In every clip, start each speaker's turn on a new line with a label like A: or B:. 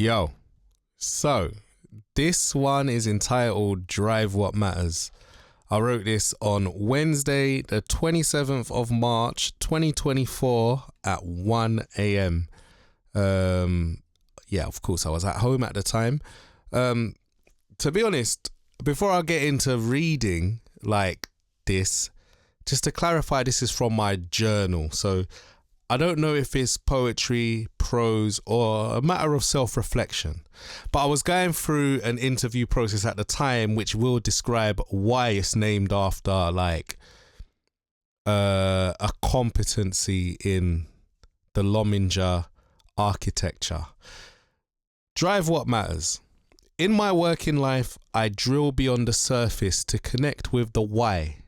A: Yo, so this one is entitled Drive What Matters. I wrote this on Wednesday, the 27th of March, 2024 at 1 a.m. Yeah, of course, I was at home at the time. To be honest, before I get into reading like this, just to clarify, this is from my journal. So I don't know if it's poetry, prose, or a matter of self-reflection. But I was going through an interview process at the time, which will describe why it's named after like a competency in the Lominger architecture. Drive what matters. In my working life, I drill beyond the surface to connect with the why.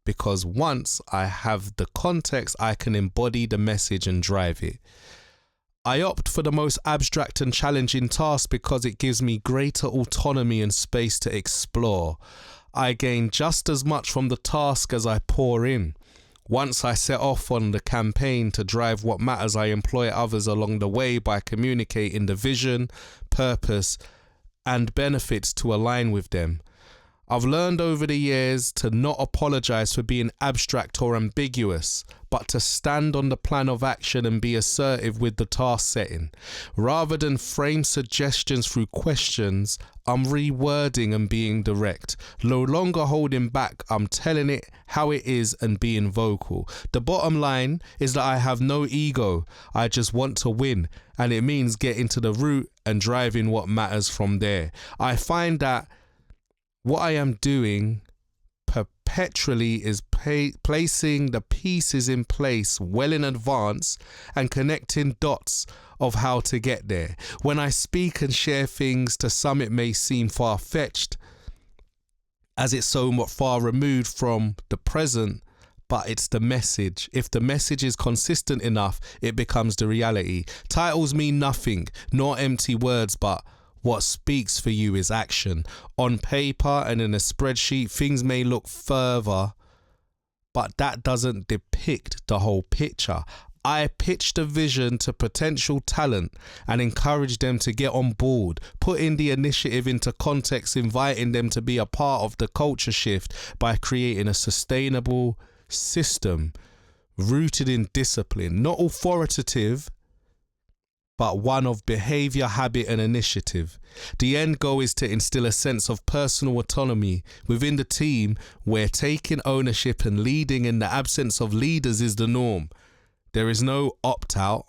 A: Because once I have the context, I can embody the message and drive it. I opt for the most abstract and challenging task because it gives me greater autonomy and space to explore. I gain just as much from the task as I pour in. Once I set off on the campaign to drive what matters, I employ others along the way by communicating the vision, purpose, and benefits to align with them. I've learned over the years to not apologize for being abstract or ambiguous, but to stand on the plan of action and be assertive with the task setting. Rather than frame suggestions through questions, I'm rewording and being direct. No longer holding back, I'm telling it how it is and being vocal. The bottom line is that I have no ego. I just want to win, and it means getting to the root and driving what matters from there. I find that what I am doing perpetually is placing the pieces in place well in advance and connecting dots of how to get there. When I speak and share things, to some it may seem far-fetched as it's so much far removed from the present, but it's the message. If the message is consistent enough, it becomes the reality. Titles mean nothing, nor empty words, but what speaks for you is action. On paper and in a spreadsheet, things may look further, but that doesn't depict the whole picture. I pitch the vision to potential talent and encourage them to get on board, putting the initiative into context, inviting them to be a part of the culture shift by creating a sustainable system rooted in discipline, not authoritative, but one of behavior, habit, and initiative. The end goal is to instill a sense of personal autonomy within the team where taking ownership and leading in the absence of leaders is the norm. There is no opt-out,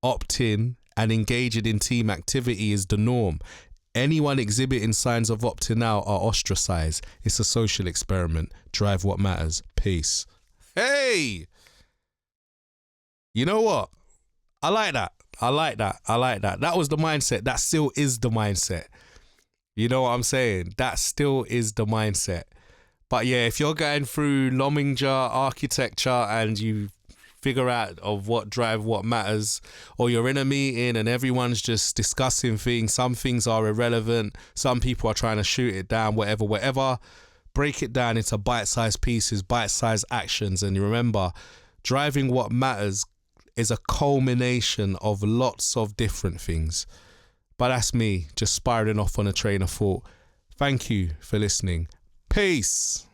A: opt-in, and engaging in team activity is the norm. Anyone exhibiting signs of opting out are ostracized. It's a social experiment. Drive what matters. Peace. Hey! You know what? I like that. That was the mindset. That still is the mindset. You know what I'm saying? That still is the mindset. But yeah, if you're going through Lominger architecture and you figure out of what drive what matters, or you're in a meeting and everyone's just discussing things, some things are irrelevant, some people are trying to shoot it down, whatever, break it down into bite-sized pieces, bite-sized actions. And you remember, driving what matters is a culmination of lots of different things. But that's me, just spiraling off on a train of thought. Thank you for listening. Peace.